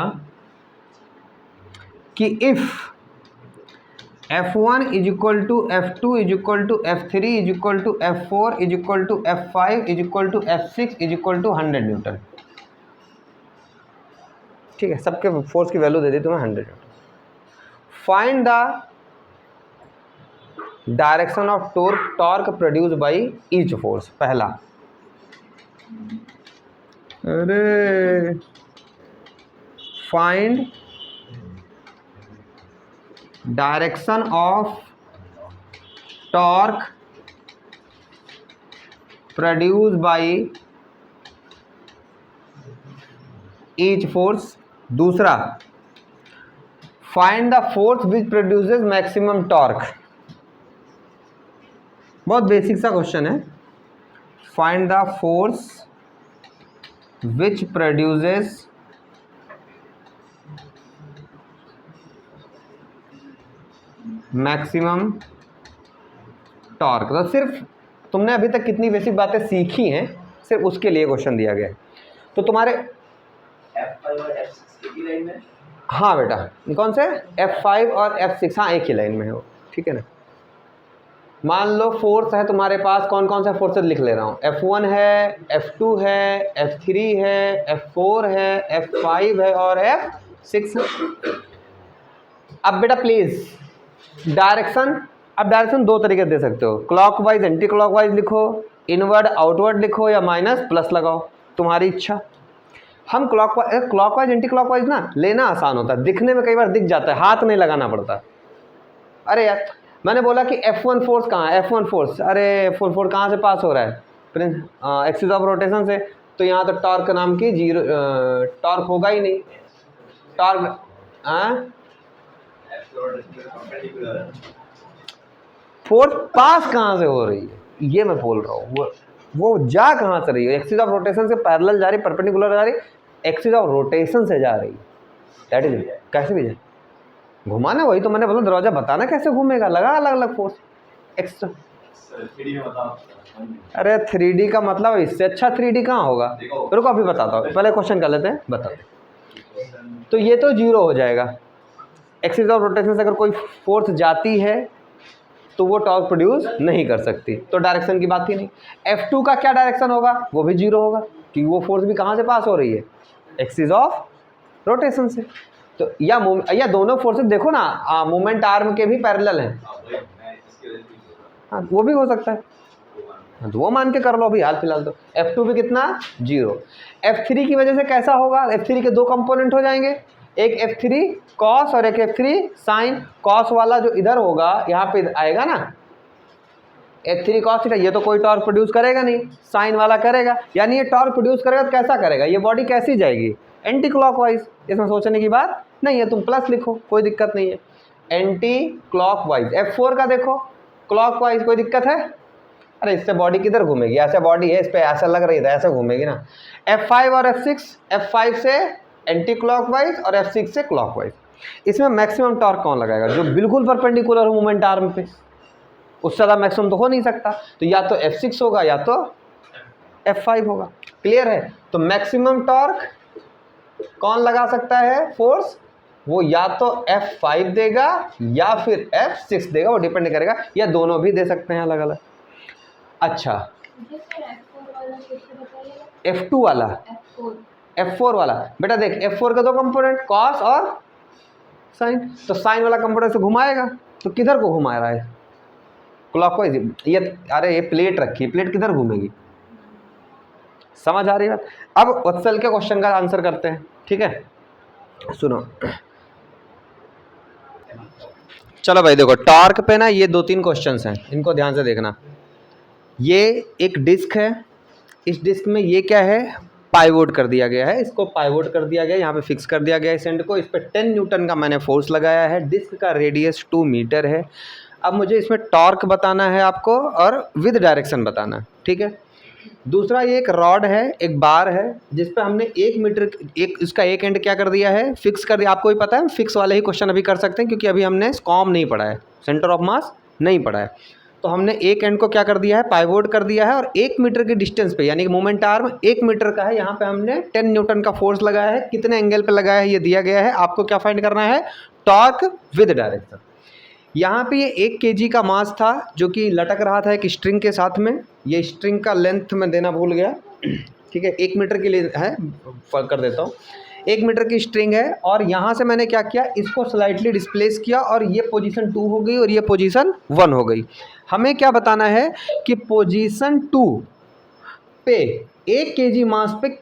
कि if F1 is equal to F2 is equal to F3 is equal to F4 is equal to F5 is equal to F6 is equal to 100 newton. ठीक है, सबके फोर्स की वैल्यू दे दी तुम्हें 100 newton. Find the direction of torque produce by each force. पहला, अरे find direction of torque produce by each force. दूसरा, find the force which produces maximum torque. बहुत बेसिक सा क्वेश्चन है। Find the force which produces maximum torque. तो सिर्फ तुमने अभी तक कितनी बेसिक बातें सीखी हैं, सिर्फ उसके लिए क्वेश्चन दिया गया है। तो तुम्हारे F5 और F6 एक ही लाइन में। हाँ बेटा, कौन से F5 और F6? हाँ एक ही लाइन में है वो, ठीक है ना। मान लो फोर्स है तुम्हारे पास, कौन कौन से फोर्सेस लिख ले रहा हूँ। F1 है, F2 है, F3 है, F4 है, F5 है और F6 है। अब बेटा प्लीज डायरेक्शन, अब डायरेक्शन दो तरीके से दे सकते हो, क्लॉकवाइज एंटी क्लॉकवाइज लिखो, इनवर्ड आउटवर्ड लिखो या माइनस प्लस लगाओ, तुम्हारी इच्छा। हम क्लॉकवाइज एंटी क्लॉकवाइज ना लेना आसान होता है, दिखने में कई बार दिख जाता है, हाथ नहीं लगाना पड़ता। अरे यार मैंने बोला कि F1 फोर्स कहाँ है, F1 फोर्स, अरे F1 फोर्स कहाँ से पास हो रहा है, एक्सिस ऑफ रोटेशन से। तो यहाँ तो टॉर्क नाम की जीरो टॉर्क होगा ही नहीं। टॉर्क फोर्स पास कहाँ से हो रही है, ये मैं बोल रहा हूँ। वो जा कहाँ से रही है, एक्सिस ऑफ रोटेशन से पैरेलल जा रही, परपेंडिकुलर जा रही, एक्सिस ऑफ रोटेशन से जा रही है। दैट इज कैसे भी जाए, घुमाना, वही तो मैंने बोला दरवाजा बताना कैसे घूमेगा, लगा अलग अलग फोर्स एक्स्ट्रा। अरे 3D का मतलब इससे अच्छा 3D कहाँ होगा, रुको अभी बताता हूँ, पहले क्वेश्चन कर लेते हैं, बताते। तो ये तो जीरो हो जाएगा, एक्सिस ऑफ रोटेशन से अगर कोई फोर्स जाती है तो वो टॉर्क प्रोड्यूस नहीं कर सकती, तो डायरेक्शन की बात ही नहीं। F2 का क्या डायरेक्शन होगा, वो भी जीरो होगा, क्योंकि वो फोर्स भी कहाँ से पास हो रही है, एक्सिस ऑफ रोटेशन से। तो या दोनों फोर्सेस देखो ना, मूवमेंट आर्म के भी पैरेलल हैं। हाँ वो भी हो सकता है, तो वो मान के कर लो अभी हाल फिलहाल। तो F2 भी कितना, जीरो। F3 की वजह से कैसा होगा, F3 के दो कंपोनेंट हो जाएंगे, एक F3 कॉस और एक F3 साइन। कॉस वाला जो इधर होगा यहाँ पे आएगा ना, F3 कॉस थीटा, ये तो कोई टॉर्क प्रोड्यूस करेगा नहीं, साइन वाला करेगा। यानी ये टॉर्क प्रोड्यूस करेगा तो कैसा करेगा, ये बॉडी कैसी जाएगी, एंटी क्लॉकवाइज। इसमें सोचने की बात नहीं है, तुम प्लस लिखो कोई दिक्कत नहीं है, एंटी क्लॉकवाइज। F4 का देखो क्लॉकवाइज, कोई दिक्कत है, अरे इससे बॉडी किधर घूमेगी, ऐसे बॉडी है इस पर ऐसा लग रही है ऐसे घूमेगी ना। F5 और F6, F5 से एंटी क्लॉकवाइज और F6 से क्लॉकवाइज। इसमें मैक्सिमम टॉर्क कौन लगाएगा, जो बिल्कुल परपेंडिकुलर हो मूवमेंट आर्म पे, उससे ज़्यादा मैक्सिमम तो हो नहीं सकता, तो या तो F6 होगा या तो F5 होगा। क्लियर है, तो मैक्सिमम टॉर्क कौन लगा सकता है फोर्स, वो या तो F5 देगा या फिर F6 देगा, वो डिपेंड करेगा, या दोनों भी दे सकते हैं अलग अलग। अच्छा F2 वाला, F4 वाला बेटा देख, F4 का दो कंपोनेंट कॉस और साइन, तो साइन वाला कंपोनेंट से घुमाएगा, तो किधर को घुमा रहा है, क्लॉकवाइज। ये अरे ये प्लेट रखी, प्लेट किधर घूमेगी, समझ आ रही बात। अब वत्सल के क्वेश्चन का आंसर करते हैं, ठीक है, सुनो। चलो भाई देखो, टॉर्क पे ना ये दो तीन क्वेश्चंस हैं, इनको ध्यान से देखना। ये एक डिस्क है, इस डिस्क में ये क्या है, पाइवोट कर दिया गया है, इसको पाइवोट कर दिया गया, यहाँ पे फिक्स कर दिया गया है इस एंड को, इस पर 10 न्यूटन का मैंने फोर्स लगाया है, डिस्क का रेडियस 2 मीटर है। अब मुझे इसमें टॉर्क बताना है आपको और विद डायरेक्शन बताना है, ठीक है। दूसरा ये एक रॉड है, एक बार है, जिस पे हमने 1 मीटर इसका एक एंड क्या कर दिया है, फिक्स कर दिया। आपको भी पता है फिक्स वाले ही क्वेश्चन अभी कर सकते हैं, क्योंकि अभी हमने स्कॉम नहीं पढ़ा है, सेंटर ऑफ मास नहीं पढ़ा है। तो हमने एक एंड को क्या कर दिया है, पाइवोट कर दिया है, और 1 मीटर की डिस्टेंस पे, यानी कि मोमेंट आर्म 1 मीटर का है, यहाँ पे हमने 10 न्यूटन का फोर्स लगाया है। कितने एंगल पे लगाया है ये दिया गया है, आपको क्या फाइंड करना है, टॉर्क विद डायरेक्शन। यहाँ पे ये 1 kg का मास था जो कि लटक रहा था एक स्ट्रिंग के साथ में। ये स्ट्रिंग का लेंथ मैं देना भूल गया, ठीक है, 1 मीटर के लिए है, कर देता हूँ। 1 मीटर की स्ट्रिंग है, और यहाँ से मैंने क्या किया, इसको स्लाइटली डिस्प्लेस किया, और ये पोजीशन 2 हो गई और ये पोजीशन 1 हो गई। हमें क्या बताना है कि पोजीशन 2 पे 1 kg मास पे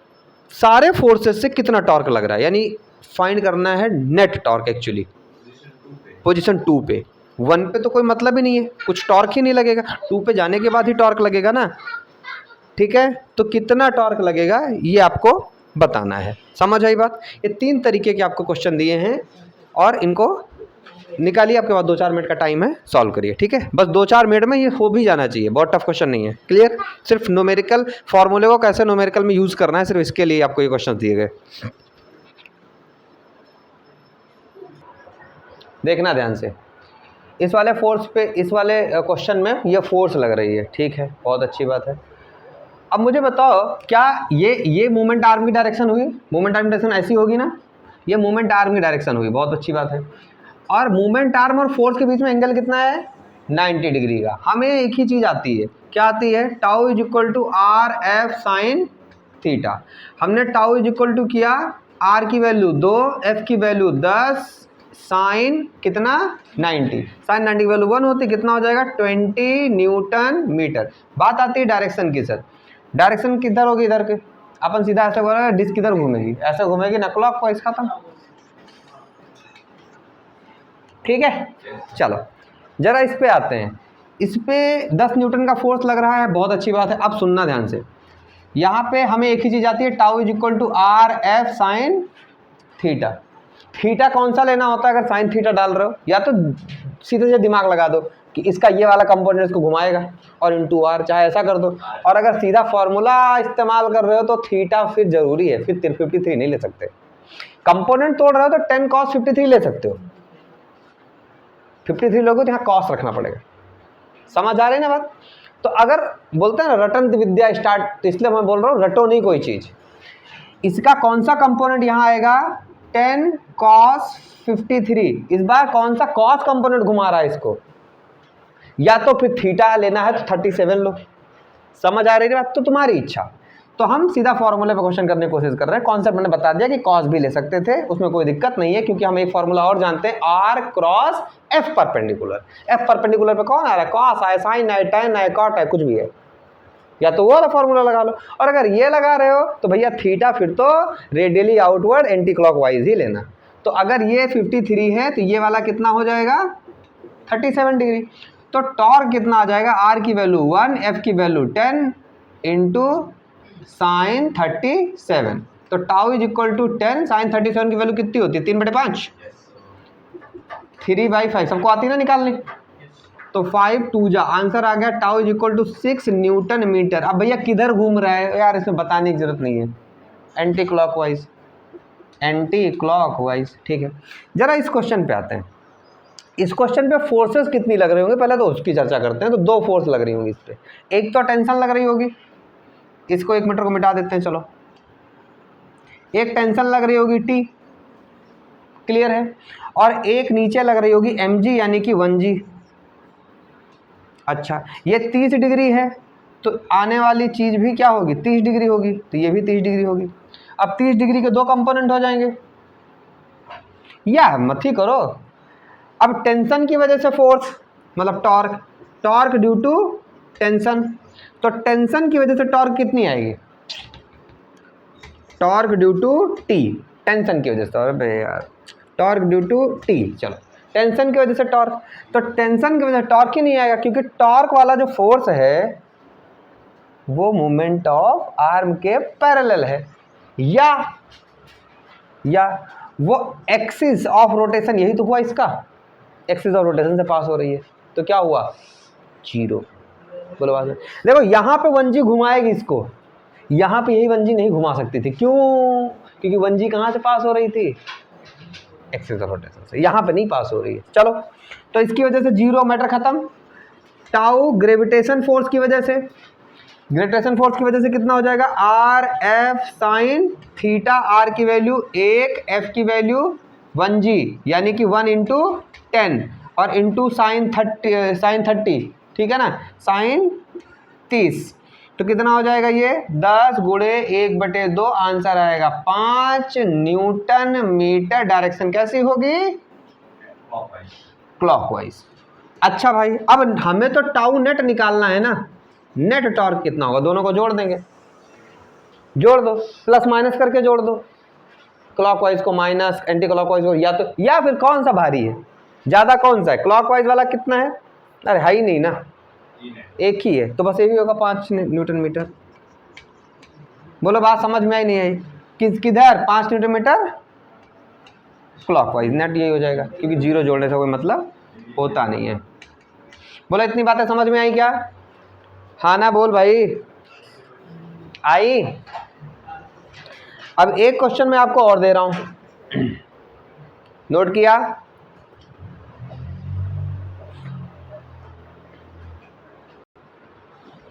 सारे फोर्सेस से कितना टॉर्क लग रहा है, यानी फाइंड करना है नेट टॉर्क। एक्चुअली पोजीशन 2 पे, 1 पे तो कोई मतलब ही नहीं है, कुछ टॉर्क ही नहीं लगेगा, 2 पे जाने के बाद ही टॉर्क लगेगा ना, ठीक है। तो कितना टॉर्क लगेगा ये आपको बताना है। समझ आई बात? ये 3 तरीके के आपको क्वेश्चन दिए हैं, और इनको निकालिए, आपके पास 2-4 मिनट का टाइम है, सॉल्व करिए, ठीक है। बस 2-4 मिनट में ये हो भी जाना चाहिए, बहुत टफ क्वेश्चन नहीं है। क्लियर? सिर्फ न्यूमेरिकल फॉर्मूले को कैसे न्यूमेरिकल में यूज़ करना है, सिर्फ इसके लिए आपको ये क्वेश्चन दिए गए। देखना ध्यान से, इस वाले फोर्स पे, इस वाले क्वेश्चन में ये फोर्स लग रही है, ठीक है, बहुत अच्छी बात है। अब मुझे बताओ, क्या ये मूवमेंट आर्म की डायरेक्शन हुई? मूवमेंट आर्म की डायरेक्शन ऐसी होगी ना, ये मूवमेंट आर्म की डायरेक्शन हुई, बहुत अच्छी बात है। और मूवमेंट आर्म और फोर्स के बीच में एंगल कितना है, 90 डिग्री का। हमें एक ही चीज़ आती है, क्या आती है, tau is equal to r F sine theta. हमने टाउ इज इक्वल टू किया, आर की वैल्यू 2, एफ की वैल्यू 10, साइन कितना 90, साइन 90 की वैल्यू 1 होती, कितना हो जाएगा 20 न्यूटन मीटर। बात आती है डायरेक्शन की। सर डायरेक्शन किधर होगी, इधर के, अपन सीधा ऐसे बोल रहे हैं, डिस्क किधर घूमेगी, ऐसे घूमेगी ना, क्लॉकवाइज, खत्म, ठीक है। चलो जरा इस पे आते हैं, इस पे 10 न्यूटन का फोर्स लग रहा है, बहुत अच्छी बात है। अब सुनना ध्यान से, यहाँ पे हमें एक ही चीज़ आती है, tau is equal to r F sine theta. Theta कौन सा लेना होता है अगर साइन थीटा डाल रहे हो, या तो सीधे से दिमाग लगा दो कि इसका ये वाला कंपोनेंट इसको घुमाएगा और इंटू आर, चाहे ऐसा कर दो। और अगर सीधा फॉर्मूला इस्तेमाल कर रहे हो तो थीटा फिर जरूरी है, फिर 53 नहीं ले सकते। कंपोनेंट तोड़ रहे हो तो 10 cos 53 ले सकते हो, 53 लोगों तो यहाँ कॉस रखना पड़ेगा। समझ आ रही है ना बात? तो अगर बोलते हैं ना रटन विद्या स्टार्ट, तो इसलिए मैं बोल रहा हूँ रटो नहीं कोई चीज़। इसका कौन सा कंपोनेंट यहाँ आएगा, 10 cos 53। इस बार कौन सा cos कंपोनेंट घुमा रहा है इसको, या तो फिर थीटा लेना है तो 37 लो। समझ आ रही है बात? तो तुम्हारी इच्छा। तो हम सीधा फॉर्मूले पे क्वेश्चन करने की कोशिश कर रहे हैं। कॉन्सेप्ट मैंने बता दिया कि cos भी ले सकते थे, उसमें कोई दिक्कत नहीं है, क्योंकि हम एक फॉर्मूला और जानते हैं, r cross f perpendicular. f perpendicular पे कौन आ रहा है, cos है, sin है, tan है, cot है, कुछ भी है, या तो वो वाला फॉर्मूला लगा लो। और अगर ये लगा रहे हो तो भैया थीटा फिर तो रेडियली आउटवर्ड एंटी क्लॉकवाइज ही लेना। तो अगर ये 53 है तो ये वाला कितना हो जाएगा, 37 डिग्री। तो टॉर्क कितना आ जाएगा, आर की वैल्यू 1, एफ की वैल्यू 10 इंटू साइन 37। तो tau is equal to 10, sine 37 की वैल्यू कितनी होती है, 3/5, 3/5 सबको आती है ना निकालनी। तो 5 2 जा, आंसर आ गया tau is equal to 6 newton meter. अब भैया किधर घूम रहा है यार, इसमें बताने की जरूरत नहीं है, एंटी क्लॉकवाइज, एंटी क्लॉकवाइज, ठीक है। जरा इस क्वेश्चन पे आते हैं। इस क्वेश्चन पे फोर्सेस कितनी लग रही होंगी, पहले तो उसकी चर्चा करते हैं। तो 2 फोर्स लग रही होंगी इस पे, एक तो टेंशन लग रही होगी, इसको 1 मीटर को मिटा देते हैं, चलो। एक टेंशन लग रही होगी T, क्लियर है, और एक नीचे लग रही होगी mg यानी कि 1g। अच्छा, ये 30 डिग्री है तो आने वाली चीज़ भी क्या होगी, 30 डिग्री होगी, तो ये भी 30 डिग्री होगी। अब 30 डिग्री के 2 कंपोनेंट हो जाएंगे, या मत ही करो। अब टेंशन की वजह से फोर्स मतलब torque, torque due to tension, तो टेंशन की वजह से टॉर्क कितनी आएगी, torque due to t, tension की वजह से, अरे यार टॉर्क ड्यू टू टी, चलो टेंशन की वजह से टॉर्क, तो टेंशन की वजह से टॉर्क ही नहीं आएगा, क्योंकि टॉर्क वाला जो फोर्स है वो मोमेंट ऑफ आर्म के पैरेलल है, या वो एक्सिस ऑफ रोटेशन, यही तो हुआ इसका, एक्सिस ऑफ रोटेशन से पास हो रही है, तो क्या हुआ 0। बोलो बात। देखो यहाँ पे 1G घुमाएगी इसको, यहाँ पे यही 1G नहीं घुमा सकती थी, क्यों? क्योंकि 1G कहाँ से पास हो रही थी? एक्सिस ऑफ रोटेशन से, यहाँ पे नहीं पास हो रही है। चलो, तो इसकी वजह से जीरो, मैटर खत्म। टाउ ग्रेविटेशन फोर्स की वजह से, ग्रेविटेशन फोर्स की वजह से कितना हो जाएगा? R F sine theta, R की वैल्यू 1, एफ की वैल्यू 1G, यानी कि 1 × 10 और इंटू साइन 30, ठीक है ना, साइन 30, तो कितना हो जाएगा ये? 10 × 1/2, आंसर आएगा 5 न्यूटन मीटर। डायरेक्शन कैसी होगी? क्लॉकवाइज। अच्छा भाई, अब हमें तो टाउ नेट निकालना है ना, नेट टॉर्क कितना होगा? दोनों को जोड़ देंगे, जोड़ दो, प्लस माइनस करके जोड़ दो, क्लॉकवाइज को माइनस, एंटी क्लॉकवाइज को, या फिर कौन सा भारी है ज़्यादा, कौन सा है? क्लॉकवाइज वाला कितना है? अरे है ही नहीं ना, एक ही है, तो बस यही होगा 5 न्यूटन मीटर। बोलो बात समझ में आई नहीं आई? किधर 5 न्यूटन मीटर? क्लॉकवाइज, नेट यही हो जाएगा, क्योंकि जीरो जोड़ने से कोई मतलब होता नहीं है। बोलो इतनी बातें समझ में आई क्या? हाँ ना, बोल भाई, आई? अब एक क्वेश्चन मैं आपको और दे रहा हूं, नोट किया?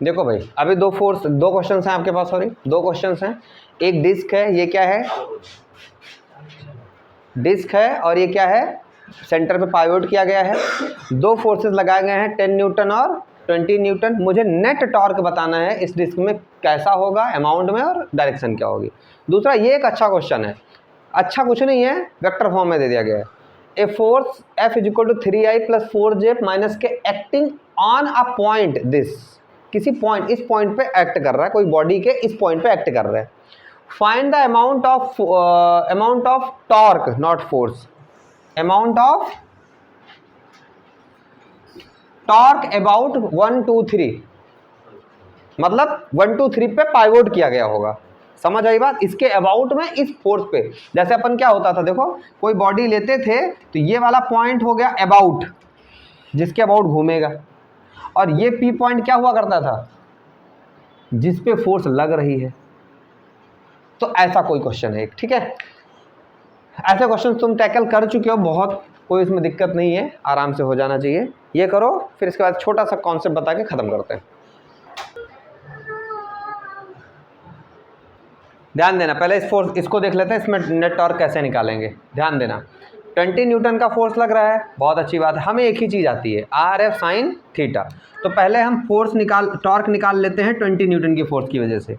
देखो भाई, अभी दो क्वेश्चंस हैं आपके पास, सॉरी 2 क्वेश्चंस हैं। एक डिस्क है, ये क्या है? डिस्क है, और ये क्या है? सेंटर पे पाइवोट किया गया है। 2 फोर्सेस लगाए गए हैं, 10 न्यूटन और 20 न्यूटन। मुझे नेट टॉर्क बताना है इस डिस्क में, कैसा होगा अमाउंट में, और डायरेक्शन क्या होगी। दूसरा, ये एक अच्छा क्वेश्चन है, अच्छा कुछ नहीं है, वेक्टर फॉर्म में दे दिया गया है। A force F = 3I + 4J - के acting on a point, this, किसी पॉइंट, इस पॉइंट पे एक्ट कर रहा है, कोई बॉडी के इस पॉइंट पे एक्ट कर रहा है। Find the amount of torque, not force, amount of torque about 1, 2, 3, मतलब 1, 2, 3 पे पाइवोट किया गया होगा। समझ आई बात? इसके अबाउट में, इस फोर्स पे, जैसे अपन क्या होता था, देखो कोई बॉडी लेते थे तो ये वाला पॉइंट हो गया अबाउट, जिसके अबाउट घूमेगा, और ये पी पॉइंट क्या हुआ करता था? जिस पे फोर्स लग रही है। तो ऐसा कोई क्वेश्चन है एक, ठीक है? ऐसे क्वेश्चन तुम टैकल कर चुके हो बहुत, कोई इसमें दिक्कत नहीं है, आराम से हो जाना चाहिए। ये करो, फिर इसके बाद छोटा सा कॉन्सेप्ट बता के खत्म करते हैं। ध्यान देना, पहले इस फोर्स, इसको देख लेते हैं, इसमें नेट टॉर्क कैसे निकालेंगे। ध्यान देना, 20 न्यूटन का फोर्स लग रहा है, बहुत अच्छी बात है, हमें एक ही चीज़ आती है, RF साइन थीटा। तो पहले हम टॉर्क निकाल लेते हैं 20 न्यूटन की फोर्स की वजह से।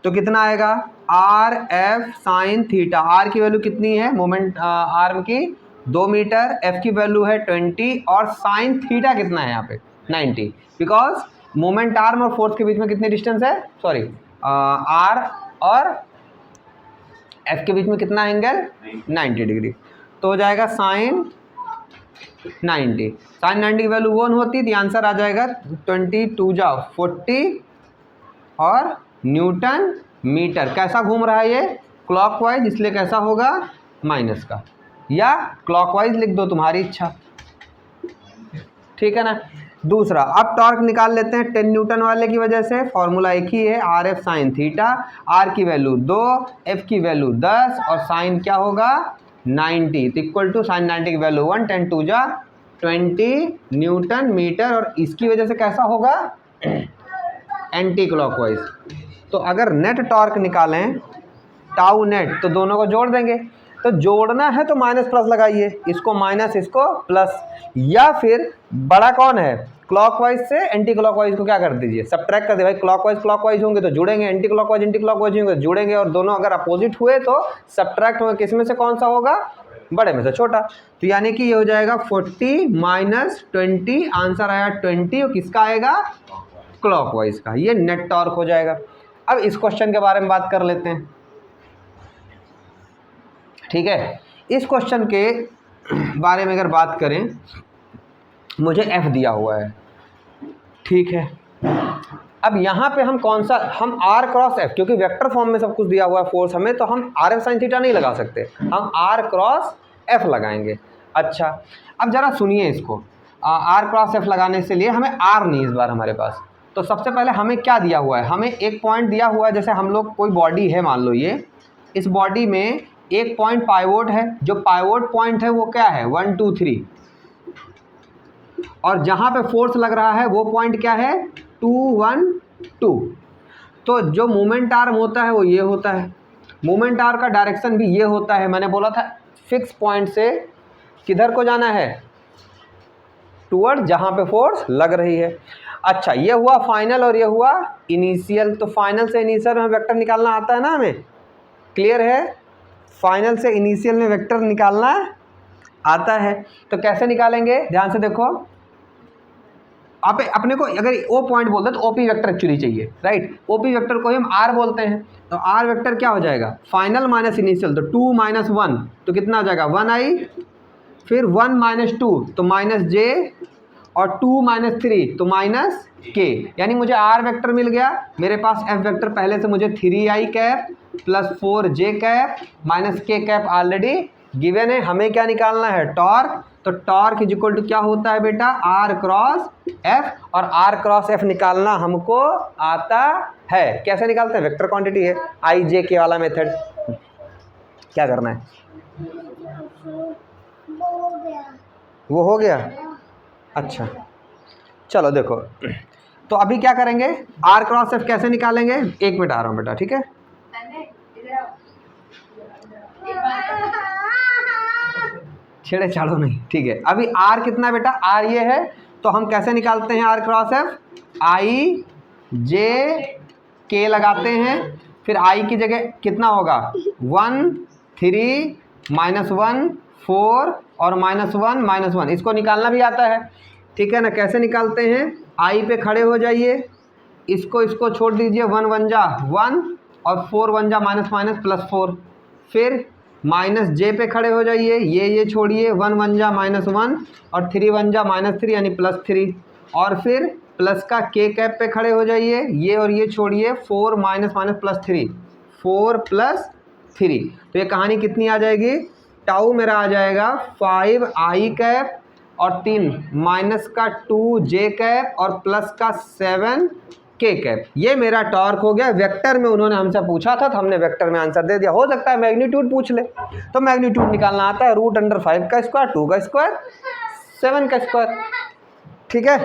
तो कितना आएगा? RF साइन थीटा, आर की वैल्यू कितनी है मोमेंट आर्म की? 2 मीटर, एफ की वैल्यू है 20, और साइन थीटा कितना है यहाँ पे? 90, बिकॉज मोमेंट आर्म और फोर्स के बीच में कितनी डिस्टेंस है? सॉरी, आर और एफ के बीच में कितना एंगल? 90 डिग्री। तो हो जाएगा साइन 90, साइन 90 की वैल्यू 1 होती, तो आंसर आ जाएगा 22 जा 40 और न्यूटन मीटर। कैसा घूम रहा है ये? क्लॉकवाइज, इसलिए कैसा होगा? माइनस का, या क्लॉकवाइज लिख दो, तुम्हारी इच्छा, ठीक है ना। दूसरा, अब टॉर्क निकाल लेते हैं 10 न्यूटन वाले की वजह से। फॉर्मूला एक ही है, RF साइन थीटा, आर की वैल्यू 2, एफ की वैल्यू 10 और साइन क्या होगा? 90, तो इक्वल टू साइन 90 की वैल्यू 1, 10 2 जा 20 न्यूटन मीटर, और इसकी वजह से कैसा होगा? Anti clockwise. तो अगर नेट टॉर्क निकालें, टाउ नेट, तो दोनों को जोड़ देंगे। तो जोड़ना है तो माइनस प्लस लगाइए, इसको माइनस इसको प्लस, या फिर बड़ा कौन है? क्लॉकवाइज से एंटी क्लॉकवाइज को क्या कर दीजिए? सब्ट्रैक्ट कर दे भाई, क्लॉकवाइज होंगे तो जुड़ेंगे, एंटी क्लॉकवाइज होंगे तो जुड़ेंगे, और दोनों अगर अपोजिट हुए तो सब्ट्रैक्ट होंगे, किस में से कौन सा होगा? बड़े में से छोटा। तो यानी कि ये हो जाएगा 40 - 20, आंसर आया 20, और किसका आएगा? क्लॉकवाइज का। ये नेट टॉर्क हो जाएगा। अब इस क्वेश्चन के बारे में बात कर लेते हैं, ठीक है। इस क्वेश्चन के बारे में अगर बात करें, मुझे F दिया हुआ है, ठीक है। अब यहाँ पे हम कौन सा, हम R क्रॉस F, क्योंकि वेक्टर फॉर्म में सब कुछ दिया हुआ है फोर्स हमें, तो हम RF साइन थीटा नहीं लगा सकते, हम R क्रॉस F लगाएंगे। अच्छा, अब जरा सुनिए इसको, R क्रॉस F लगाने से लिए हमें R नहीं इस बार हमारे पास, तो सबसे पहले हमें क्या दिया हुआ है, हमें एक पॉइंट दिया हुआ है। जैसे हम लोग कोई बॉडी है मान लो, ये इस बॉडी में एक पॉइंट पाइवोट है, जो पाइवोट पॉइंट है वो क्या है 1 2 3, और जहाँ पे फोर्स लग रहा है वो पॉइंट क्या है 2 1 2। तो जो मोमेंट आर्म होता है वो ये होता है, मोमेंट आर्म का डायरेक्शन भी ये होता है। मैंने बोला था फिक्स पॉइंट से किधर को जाना है, टूवर्ड जहाँ पे फोर्स लग रही है। अच्छा, ये हुआ फाइनल और ये हुआ इनिशियल। तो फाइनल से इनिशियल में वेक्टर निकालना आता है ना हमें, क्लियर है? फाइनल से इनिशियल में वेक्टर निकालना आता है। तो कैसे निकालेंगे, ध्यान से देखो। आप अपने को अगर ओ पॉइंट बोलते हैं तो ओपी वेक्टर एक्चुअली चाहिए, राइट? ओपी वेक्टर को हम आर बोलते हैं। तो आर वेक्टर क्या हो जाएगा, फाइनल माइनस इनिशियल, तो 2 - 1 तो कितना हो जाएगा 1i, फिर 1 - 2 तो -j, और 2 - 3 तो -k। यानी मुझे आर वेक्टर मिल गया, मेरे पास एफ वेक्टर पहले से मुझे 3i cap plus 4j cap minus k cap already given है। हमें क्या निकालना है, टॉर्क। तो टॉर्क इज इक्वल टू क्या होता है बेटा, आर क्रॉस एफ, और आर क्रॉस एफ निकालना हमको आता है। कैसे निकालते हैं, वेक्टर क्वांटिटी है, आई जे के वाला मेथड। क्या करना है, वो हो गया। अच्छा चलो देखो, तो अभी क्या करेंगे, आर क्रॉस एफ कैसे निकालेंगे, 1 मिनट आ रहा हूँ बेटा, ठीक है? छेड़े छाड़ो नहीं, ठीक है? अभी आर कितना बेटा, आर ये है, तो हम कैसे निकालते हैं आर क्रॉस एफ, आई जे के लगाते हैं, फिर आई की जगह कितना होगा 1 3 -1 4 और -1 -1, इसको निकालना भी आता है, ठीक है ना? कैसे निकालते हैं, आई पे खड़े हो जाइए, इसको छोड़ दीजिए, 1 1 जा 1 और 4 1 जा -+4, फिर -j पे खड़े हो जाइए, ये छोड़िए, 1 1 जा -1 और 3 1 जा -3 यानी +3, और फिर प्लस का k कैप पे खड़े हो जाइए, ये और ये छोड़िए, 4 -+3 4 + 3। तो ये कहानी कितनी आ जाएगी, टाउ मेरा आ जाएगा 5i कैप और 3 माइनस का 2j कैप और प्लस का 7k कैप। ये मेरा टॉर्क हो गया। वेक्टर में उन्होंने हमसे पूछा था तो हमने वेक्टर में आंसर दे दिया। हो सकता है मैग्नीट्यूड पूछ ले, तो मैग्नीट्यूड निकालना आता है, √5 का स्क्वायर, 2 का स्क्वायर, 7 का स्क्वायर, ठीक है?